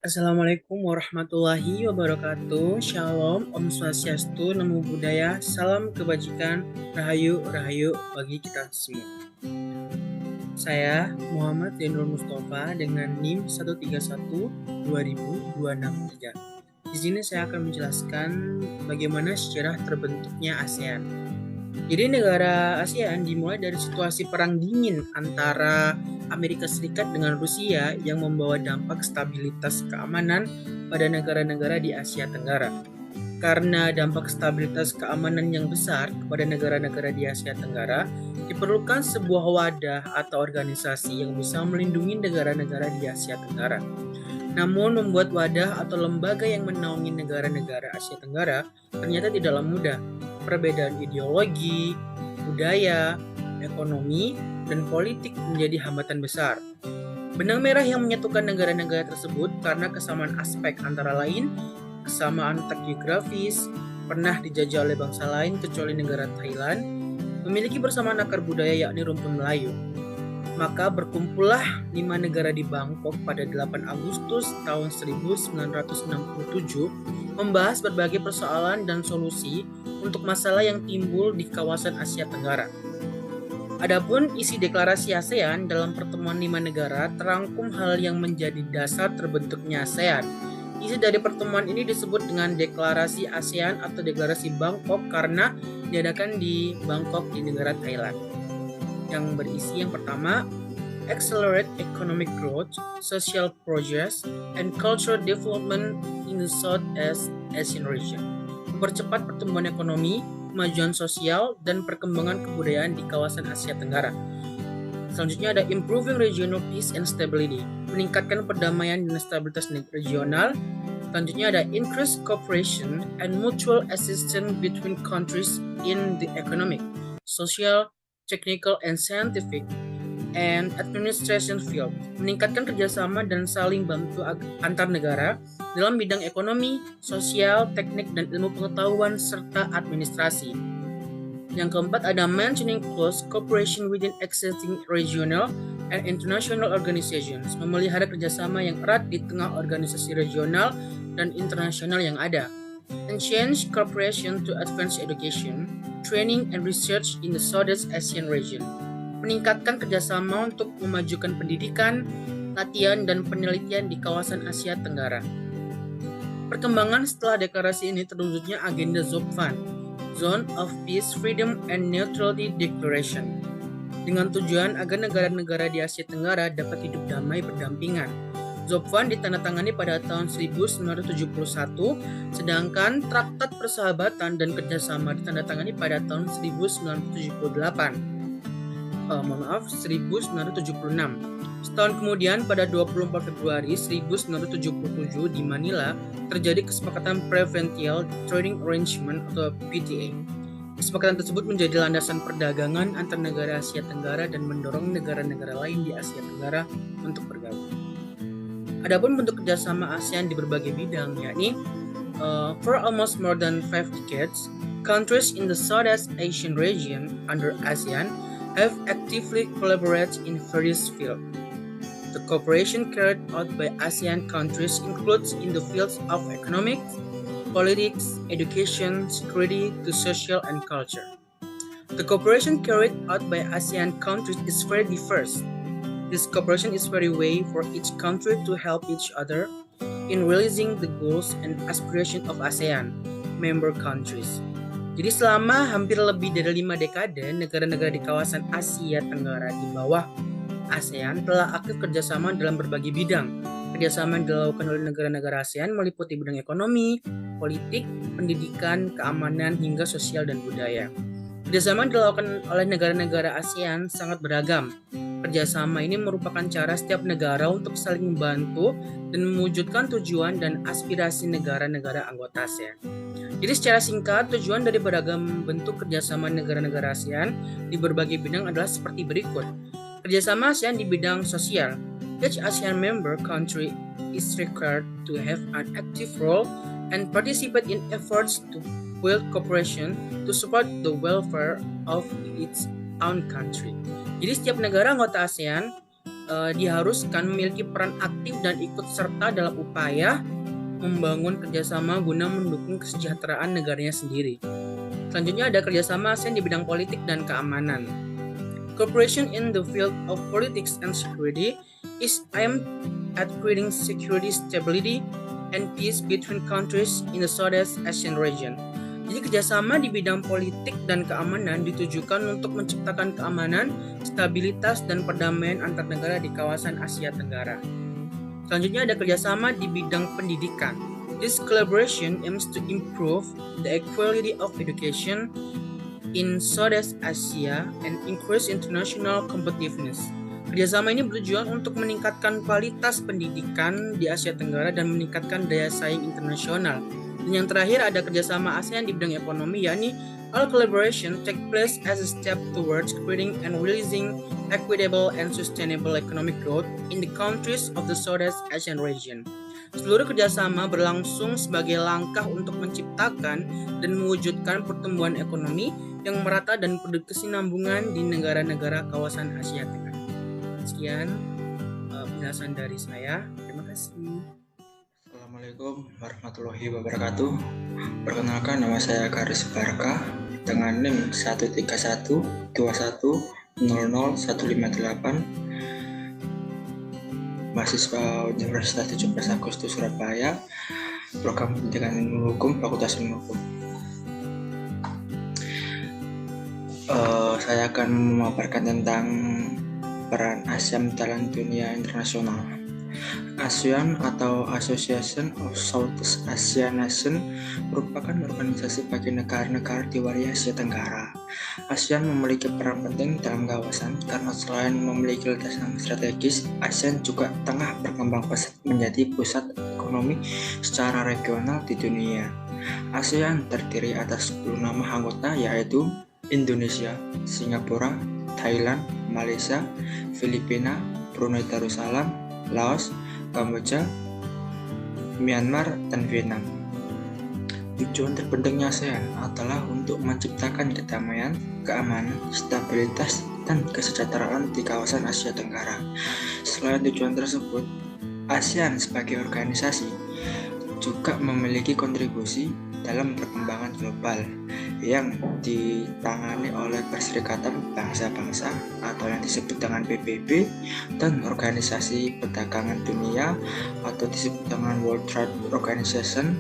Assalamualaikum warahmatullahi wabarakatuh. Shalom, Om Swastiastu, Namo Buddhaya, Salam Kebajikan, Rahayu, Rahayu bagi kita semua. Saya Muhammad Zainul Mustafa dengan NIM 131-2023. Di sini saya akan menjelaskan bagaimana sejarah terbentuknya ASEAN. Jadi negara ASEAN dimulai dari situasi perang dingin antara Amerika Serikat dengan Rusia yang membawa dampak stabilitas keamanan pada negara-negara di Asia Tenggara. Karena dampak stabilitas keamanan yang besar kepada negara-negara di Asia Tenggara, diperlukan sebuah wadah atau organisasi yang bisa melindungi negara-negara di Asia Tenggara. Namun membuat wadah atau lembaga yang menaungi negara-negara Asia Tenggara ternyata tidaklah mudah. Perbedaan ideologi, budaya, ekonomi, dan politik menjadi hambatan besar. Benang merah yang menyatukan negara-negara tersebut karena kesamaan aspek antara lain, kesamaan letak geografis, pernah dijajah oleh bangsa lain kecuali negara Thailand, memiliki persamaan akar budaya yakni rumpun Melayu. Maka berkumpullah 5 negara di Bangkok pada 8 Agustus tahun 1967 membahas berbagai persoalan dan solusi untuk masalah yang timbul di kawasan Asia Tenggara. Adapun isi deklarasi ASEAN dalam pertemuan 5 negara terangkum hal yang menjadi dasar terbentuknya ASEAN. Isi dari pertemuan ini disebut dengan Deklarasi ASEAN atau Deklarasi Bangkok karena diadakan di Bangkok di negara Thailand. Yang berisi yang pertama, Accelerate Economic Growth, Social Progress, and Cultural Development in the Southeast Asian Region. Mempercepat pertumbuhan ekonomi, kemajuan sosial, dan perkembangan kebudayaan di kawasan Asia Tenggara. Selanjutnya ada Improving Regional Peace and Stability, meningkatkan perdamaian dan stabilitas regional. Selanjutnya ada Increased Cooperation and Mutual Assistance between countries in the economic, social, technical, and scientific, and administration field, meningkatkan kerjasama dan saling bantu antar negara dalam bidang ekonomi, sosial, teknik, dan ilmu pengetahuan, serta administrasi. Yang keempat ada Maintaining Close Cooperation within existing regional and international organizations, memelihara kerjasama yang erat di tengah organisasi regional dan internasional yang ada. Enhance cooperation to advance education, training, and research in the Southeast Asian region, meningkatkan kerjasama untuk memajukan pendidikan, latihan, dan penelitian di kawasan Asia Tenggara. Perkembangan setelah deklarasi ini terwujudnya agenda ZOPFAN, Zone of Peace, Freedom, and Neutrality Declaration, dengan tujuan agar negara-negara di Asia Tenggara dapat hidup damai berdampingan. ZOPFAN ditandatangani pada tahun 1971, sedangkan Traktat Persahabatan dan Kerjasama ditandatangani pada tahun 1976. Setahun kemudian, pada 24 Februari 1977 di Manila, terjadi kesepakatan Preferential Trading Arrangement atau PTA. Kesepakatan tersebut menjadi landasan perdagangan antar negara Asia Tenggara dan mendorong negara-negara lain di Asia Tenggara untuk bergabung. Adapun bentuk kerjasama ASEAN di berbagai bidang, yakni for almost more than 5 decades, countries in the Southeast Asian region under ASEAN have actively collaborated in various fields. The cooperation carried out by ASEAN countries includes in the fields of economics, politics, education, security, to social and culture. The cooperation carried out by ASEAN countries is very diverse. This cooperation is very way for each country to help each other in realizing the goals and aspirations of ASEAN member countries. Jadi selama hampir lebih dari 5 dekade, negara-negara di kawasan Asia Tenggara di bawah ASEAN telah aktif kerjasama dalam berbagai bidang. Kerjasama yang dilakukan oleh negara-negara ASEAN meliputi bidang ekonomi, politik, pendidikan, keamanan, hingga sosial dan budaya. Kerjasama yang dilakukan oleh negara-negara ASEAN sangat beragam. Kerjasama ini merupakan cara setiap negara untuk saling membantu dan mewujudkan tujuan dan aspirasi negara-negara anggota ASEAN. Jadi secara singkat, tujuan dari beragam bentuk kerjasama negara-negara ASEAN di berbagai bidang adalah seperti berikut. Kerjasama ASEAN di bidang sosial. Each ASEAN member country is required to have an active role and participate in efforts to build cooperation to support the welfare of its own country. Jadi setiap negara anggota ASEAN diharuskan memiliki peran aktif dan ikut serta dalam upaya membangun kerjasama guna mendukung kesejahteraan negaranya sendiri. Selanjutnya ada kerjasama ASEAN di bidang politik dan keamanan. Cooperation in the field of politics and security is aimed at creating security, stability, and peace between countries in the Southeast Asian region. Jadi kerjasama di bidang politik dan keamanan ditujukan untuk menciptakan keamanan, stabilitas, dan perdamaian antar negara di kawasan Asia Tenggara. Selanjutnya ada kerjasama di bidang pendidikan. This collaboration aims to improve the equality of education in Southeast Asia and increase international competitiveness. Kerjasama ini bertujuan untuk meningkatkan kualitas pendidikan di Asia Tenggara dan meningkatkan daya saing internasional. Dan yang terakhir ada kerjasama ASEAN di bidang ekonomi, yakni all collaboration take place as a step towards creating and realizing equitable and sustainable economic growth in the countries of the Southeast Asian region. Seluruh kerjasama berlangsung sebagai langkah untuk menciptakan dan mewujudkan pertumbuhan ekonomi yang merata dan berkesinambungan di negara-negara kawasan Asia Tenggara. Sekian penjelasan dari saya. Terima kasih. Assalamualaikum warahmatullahi wabarakatuh. Perkenalkan, nama saya Garis Barka dengan NIM 13121000158, mahasiswa Universitas 17 Agustus Surabaya, program pendidikan ilmu hukum, Fakultas Ilmu Hukum. Saya akan memaparkan tentang peran ASEAN dalam dunia internasional. ASEAN atau Association of Southeast Asian Nations merupakan organisasi bagi negara-negara di wilayah Asia Tenggara. ASEAN memiliki peran penting dalam kawasan karena selain memiliki letak strategis, ASEAN juga tengah berkembang pesat menjadi pusat ekonomi secara regional di dunia. ASEAN terdiri atas 10 nama anggota, yaitu Indonesia, Singapura, Thailand, Malaysia, Filipina, Brunei Darussalam, Laos, Kamboja, Myanmar, dan Vietnam. Tujuan terpentingnya ASEAN adalah untuk menciptakan kedamaian, keamanan, stabilitas, dan kesejahteraan di kawasan Asia Tenggara. Selain tujuan tersebut, ASEAN sebagai organisasi juga memiliki kontribusi dalam perkembangan global yang ditangani oleh Perserikatan Bangsa-Bangsa atau yang disebut dengan PBB dan Organisasi Perdagangan Dunia atau disebut dengan World Trade Organization.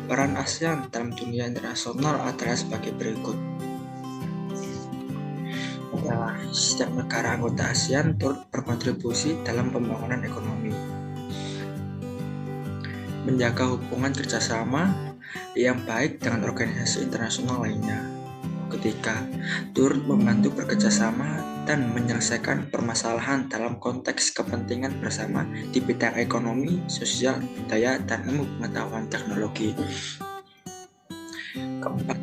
Peran ASEAN dalam dunia internasional adalah sebagai berikut. Setiap negara anggota ASEAN turut berkontribusi dalam pembangunan ekonomi, menjaga hubungan kerjasama yang baik dengan organisasi internasional lainnya. Ketiga, turut membantu bekerjasama dan menyelesaikan permasalahan dalam konteks kepentingan bersama di bidang ekonomi, sosial, budaya, dan ilmu pengetahuan teknologi. Keempat,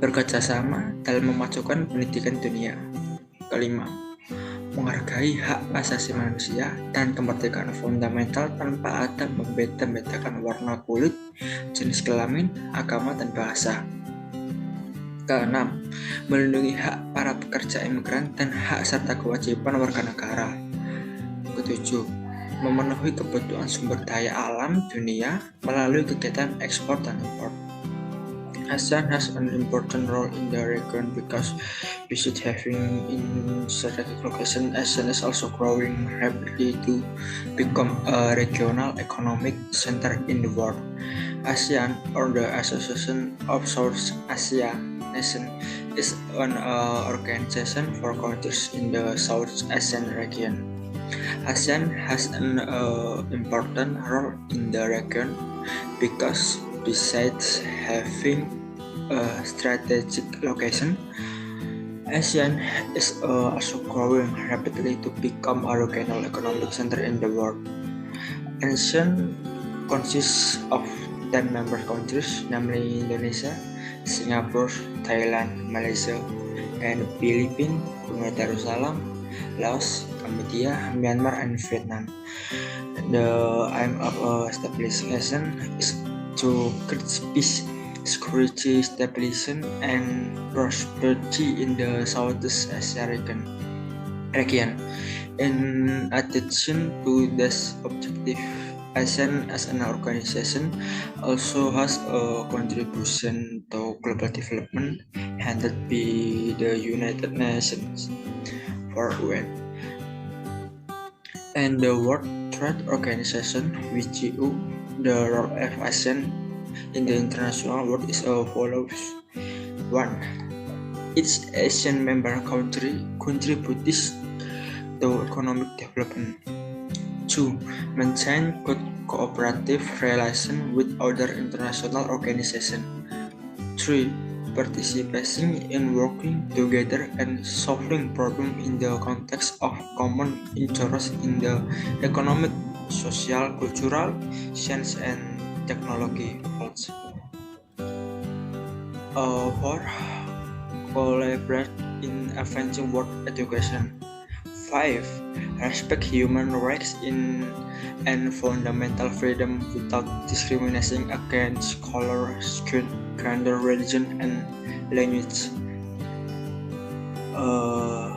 bekerjasama dalam memajukan pendidikan dunia. Kelima, menghargai hak asasi manusia dan kemerdekaan fundamental tanpa ada membeda-bedakan warna kulit, jenis kelamin, agama, dan bahasa. Keenam, melindungi hak para pekerja imigran dan hak serta kewajiban warga negara. Ketujuh, memenuhi kebutuhan sumber daya alam dunia melalui kegiatan ekspor dan impor. ASEAN has an important role in the region because besides having in strategic location, ASEAN is also growing rapidly to become a regional economic center in the world. ASEAN, or the Association of Southeast Asia Nations, is an organization for countries in the South Asian region. ASEAN has an important role in the region because besides having a strategic location, ASEAN is also growing rapidly to become a regional economic center in the world. ASEAN consists of 10 member countries, namely Indonesia, Singapore, Thailand, Malaysia, and Philippines, Brunei Darussalam, Laos, Cambodia, Myanmar, and Vietnam. The aim of establishing ASEAN is to create peace, security, stability, and prosperity in the Southeast Asia region. region. In addition to this objective, ASEAN as an organization also has a contribution to global development handled by the United Nations for UN and the World Trade Organization (WTO). The role of ASEAN in the international world is as follows: 1. Each ASEAN member country contributes to economic development. 2. Maintain good cooperative relations with other international organizations. 3. Participating in working together and solving problems in the context of common interest in the economic, social, cultural, science, and technology fields. 4. Collaborate in advancing world education. 5. Respect human rights and fundamental freedom without discriminating against color, skin, gender, religion, and language. 5.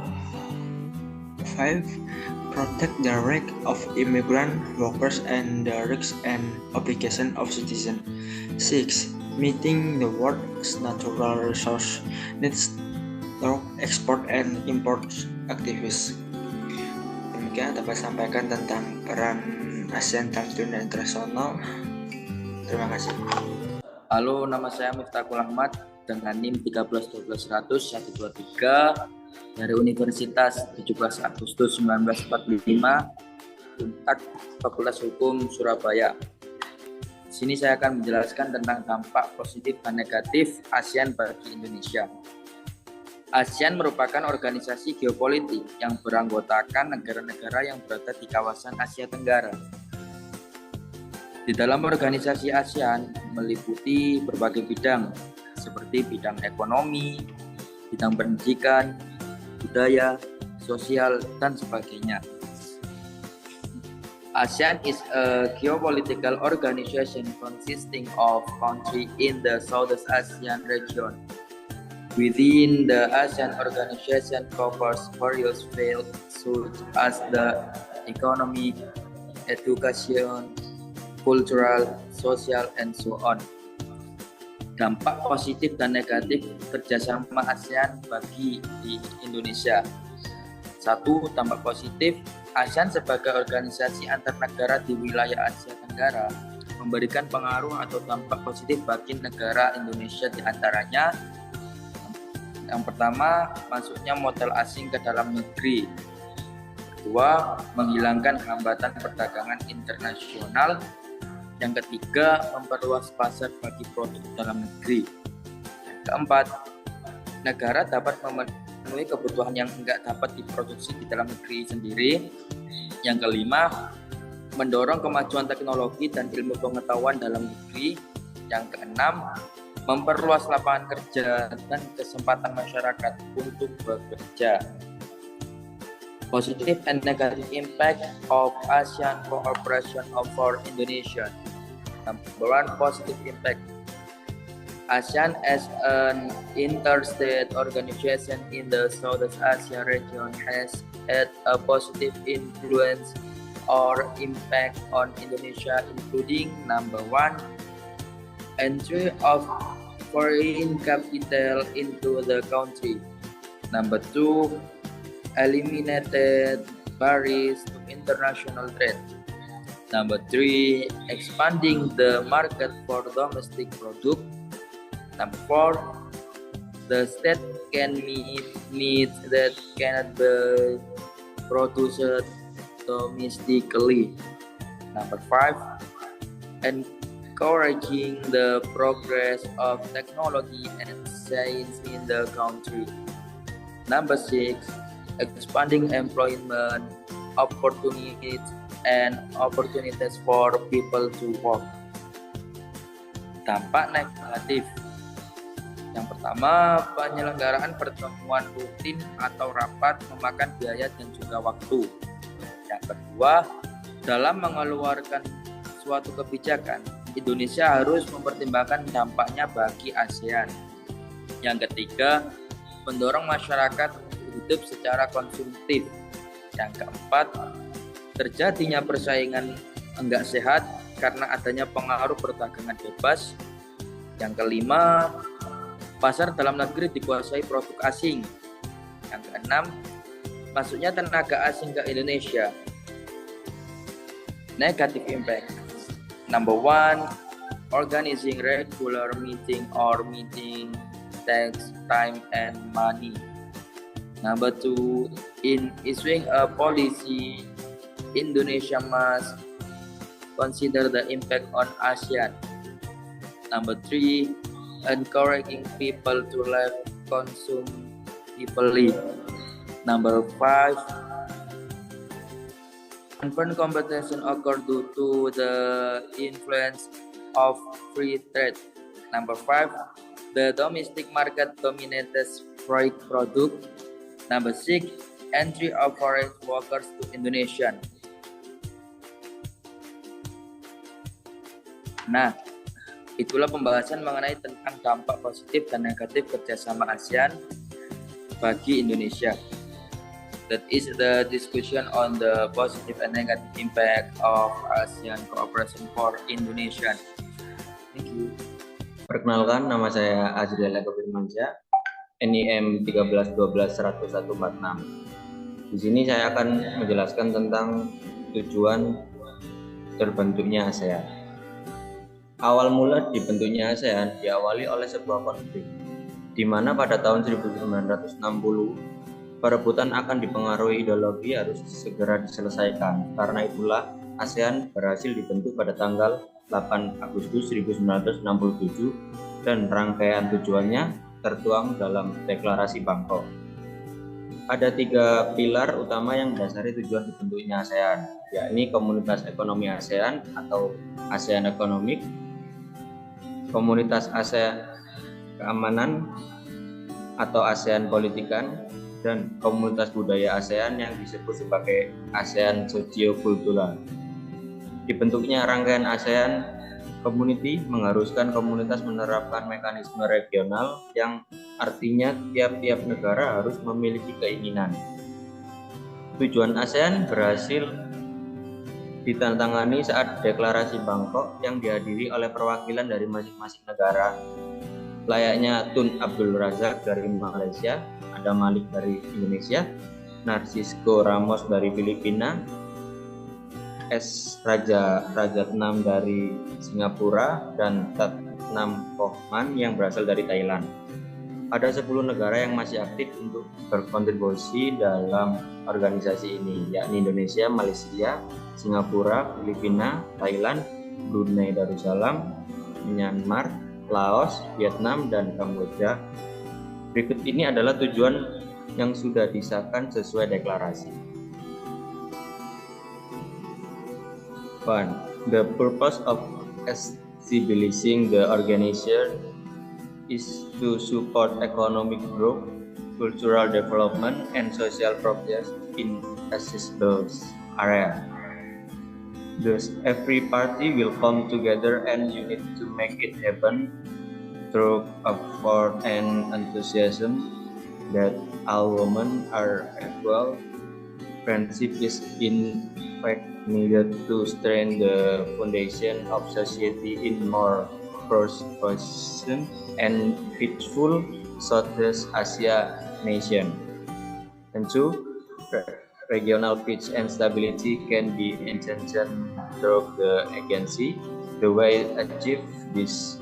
Protect the rights of immigrant workers and the rights and obligations of citizens. 6. Meeting the world's natural resource needs through export and import activities. Demikian dapat sampaikan tentang peran ASEAN dalam dunia internasional. Terima kasih. Halo, nama saya Miftahul Ahmad dengan NIM 13100-123 dari Universitas 17 Agustus 1945, Unpad Fakultas Hukum Surabaya. Di sini saya akan menjelaskan tentang dampak positif dan negatif ASEAN bagi Indonesia. ASEAN merupakan organisasi geopolitik yang beranggotakan negara-negara yang berada di kawasan Asia Tenggara. Di dalam organisasi ASEAN meliputi berbagai bidang seperti bidang ekonomi, bidang pendidikan, budaya, sosial, dan sebagainya. ASEAN is a geopolitical organization consisting of countries in the Southeast Asian region. Within the ASEAN organization covers various fields such as the economy, education, cultural, social, and so on. Dampak positif dan negatif kerjasama ASEAN bagi di Indonesia. 1. Dampak positif, ASEAN sebagai organisasi antar negara di wilayah Asia Tenggara memberikan pengaruh atau dampak positif bagi negara Indonesia, di antaranya yang pertama, masuknya modal asing ke dalam negeri. Kedua, menghilangkan hambatan perdagangan internasional. Yang ketiga, memperluas pasar bagi produk dalam negeri. Keempat, negara dapat memenuhi kebutuhan yang enggak dapat diproduksi di dalam negeri sendiri. Yang kelima, mendorong kemajuan teknologi dan ilmu pengetahuan dalam negeri. Yang keenam, memperluas lapangan kerja dan kesempatan masyarakat untuk bekerja. Positive and negative impact of ASEAN cooperation for Indonesia. Number 1, positive impact. ASEAN as an interstate organization in the Southeast Asia region has had a positive influence or impact on Indonesia, including number 1, entry of foreign capital into the country. Number 2, eliminated barriers to international trade. Number 3, expanding the market for domestic product. Number 4, the state can meet needs that cannot be produced domestically. Number 5, encouraging the progress of technology and science in the country. Number 6, expanding employment opportunities and opportunities for people to work. Dampak negatif. Yang pertama, penyelenggaraan pertemuan rutin atau rapat memakan biaya dan juga waktu. Yang kedua, dalam mengeluarkan suatu kebijakan, Indonesia harus mempertimbangkan dampaknya bagi ASEAN. Yang ketiga, mendorong masyarakat hidup secara konsumtif. Yang keempat, terjadinya persaingan enggak sehat karena adanya pengaruh perdagangan bebas. Yang kelima, pasar dalam negeri dikuasai produk asing. Yang keenam, masuknya tenaga asing ke Indonesia. Negative impact. Number one, organizing regular meeting or meeting takes time and money. Number two, in issuing a policy, Indonesia must consider the impact on ASEAN. Number three, encouraging people to live consumtively. Number five, unfair competition occur due to the influence of free trade. Number five, the domestic market dominates foreign product. Number six, entry of foreign workers to Indonesia. Nah, itulah pembahasan mengenai tentang dampak positif dan negatif kerjasama ASEAN bagi Indonesia. That is the discussion on the positive and negative impact of ASEAN cooperation for Indonesia. Thank you. Perkenalkan, nama saya Azriel Eko Firmansyah, NIM 1311146. Di sini saya akan menjelaskan tentang tujuan terbentuknya ASEAN. Awal mula dibentuknya ASEAN diawali oleh sebuah konflik, di mana pada tahun 1960 perebutan akan dipengaruhi ideologi harus segera diselesaikan. Karena itulah ASEAN berhasil dibentuk pada tanggal 8 Agustus 1967 dan rangkaian tujuannya tertuang dalam Deklarasi Bangkok. Ada 3 pilar utama yang mendasari tujuan dibentuknya ASEAN, yakni Komunitas Ekonomi ASEAN atau ASEAN Economic, Komunitas ASEAN Keamanan atau ASEAN Politikan, dan Komunitas Budaya ASEAN yang disebut sebagai ASEAN Sosio-Kultural. Dibentuknya rangkaian ASEAN Community mengharuskan komunitas menerapkan mekanisme regional yang artinya tiap-tiap negara harus memiliki keinginan. Tujuan ASEAN berhasil ditandatangani saat Deklarasi Bangkok yang dihadiri oleh perwakilan dari masing-masing negara. Layaknya Tun Abdul Razak dari Malaysia, Adam Malik dari Indonesia, Narcisco Ramos dari Filipina, S. Rajatnam dari Singapura, dan Tat Nam Pohman yang berasal dari Thailand. Ada 10 negara yang masih aktif untuk berkontribusi dalam organisasi ini, yakni Indonesia, Malaysia, Singapura, Filipina, Thailand, Brunei Darussalam, Myanmar, Laos, Vietnam, dan Kamboja. Berikut ini adalah tujuan yang sudah disahkan sesuai deklarasi. 1. The purpose of establishing the organization is to support economic growth, cultural development, and social progress in accessible area. Thus, every party will come together and unite to make it happen through effort and enthusiasm that all women are equal. Friendship is in fact needed to strengthen the foundation of society in more prosperous and peaceful Southeast Asia nation. And 2. Regional peace and stability can be enhanced through the agency. The way to achieve this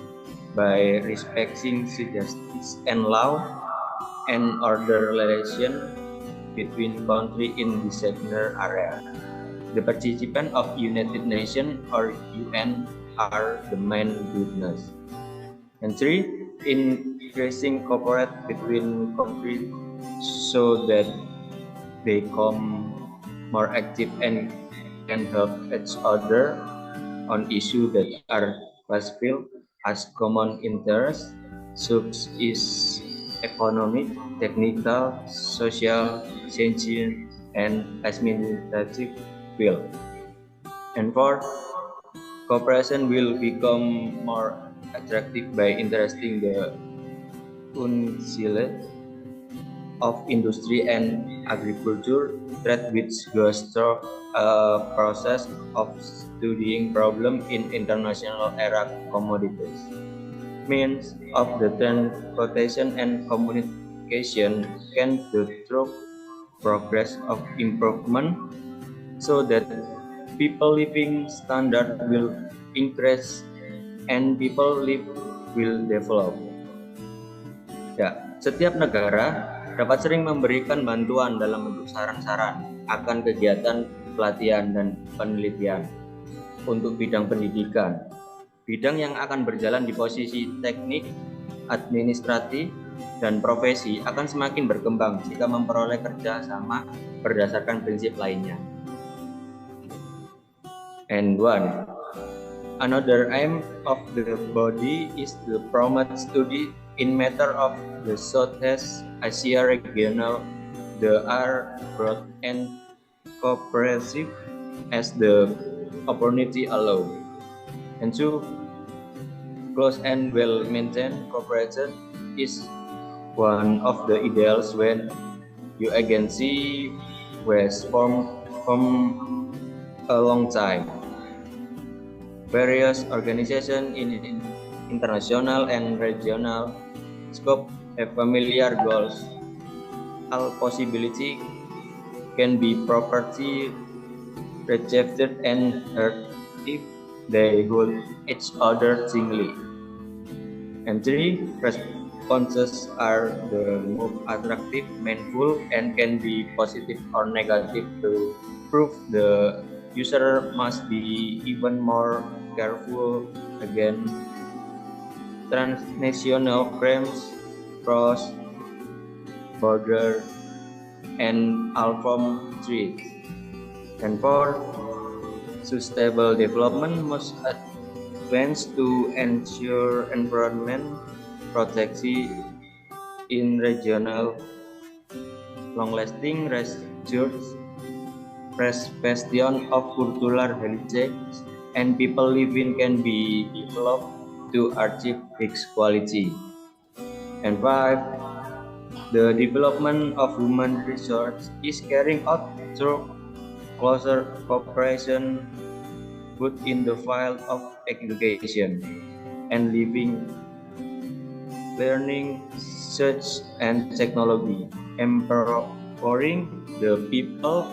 by respecting justice and law and order relation between countries in the sector area. The participants of United Nations or UN are the main goodness. And 3. Increasing cooperation between countries so that they become more active and can help each other on issues that are classified as common interest, such as economic, technical, social, scientific, and administrative field. And 4. Cooperation will become more attractive by interesting the uncial of industry and agriculture, trade which goes through a process of studying problem in international era commodities. Means of the transportation and communication can do through progress of improvement so that people living standard will increase and people live will develop. Ya, setiap negara dapat sering memberikan bantuan dalam bentuk saran-saran akan kegiatan pelatihan dan penelitian untuk bidang pendidikan. Bidang yang akan berjalan di posisi teknik, administratif, dan profesi akan semakin berkembang jika memperoleh kerja sama berdasarkan prinsip lainnya. And one, another aim of the body is to promote study in matter of the Southeast Asia regional. They are broad and cooperative as the opportunity allow. And two, close and well-maintained cooperation is one of the ideals when you agency was formed from a long time. Various organizations in international and regional scope have familiar goals. All possibility can be properly rejected and hurt if they hold each other singly. And three, responses are the most attractive, meaningful, and can be positive or negative. To prove the user must be even more careful against transnational crimes, cross-border, and all-form threats. And four, sustainable development must advance to ensure environment protection in regional long-lasting research, preservation of cultural heritage, and people living can be developed to achieve fixed quality. And five, the development of human resource is carried out through closer cooperation both in the field of education and living, learning, research, and technology, empowering the people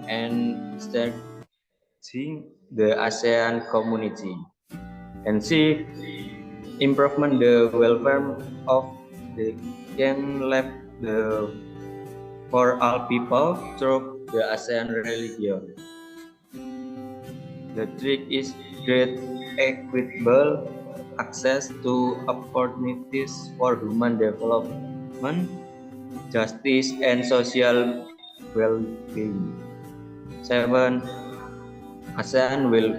and strengthening the ASEAN community. And C, improvement the welfare of the can left the for all people through the ASEAN religion. The trick is great equitable access to opportunities for human development, justice, and social well-being. 7. ASEAN will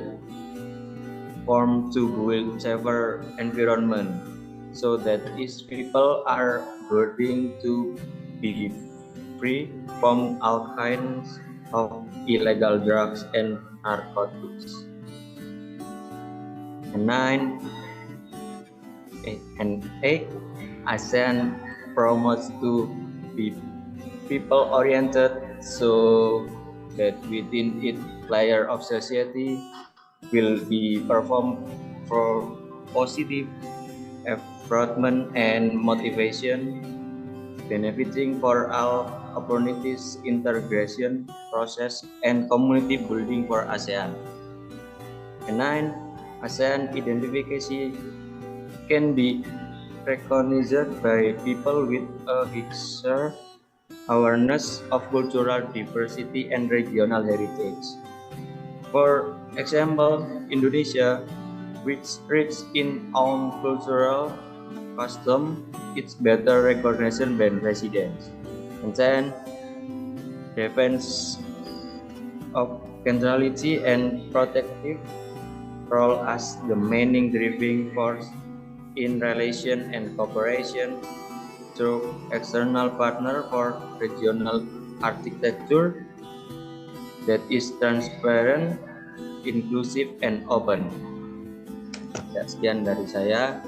form to build safer environment so that its people are worthy to be free from all kinds of illegal drugs and narcotics. And 9. And 8. ASEAN promotes to be people-oriented so that within its layer of society will be performed for positive improvement and motivation, benefiting for all opportunities, integration process, and community building for ASEAN. And 9. ASEAN identification can be recognized by people with a higher awareness of cultural diversity and regional heritage. For example, Indonesia, which rich in own cultural custom, it's better recognition by residents. And then, defense of centrality and protective role as the main driving force in relation and cooperation through external partner for regional architecture that is transparent, inclusive, and open. Ya, sekian dari saya.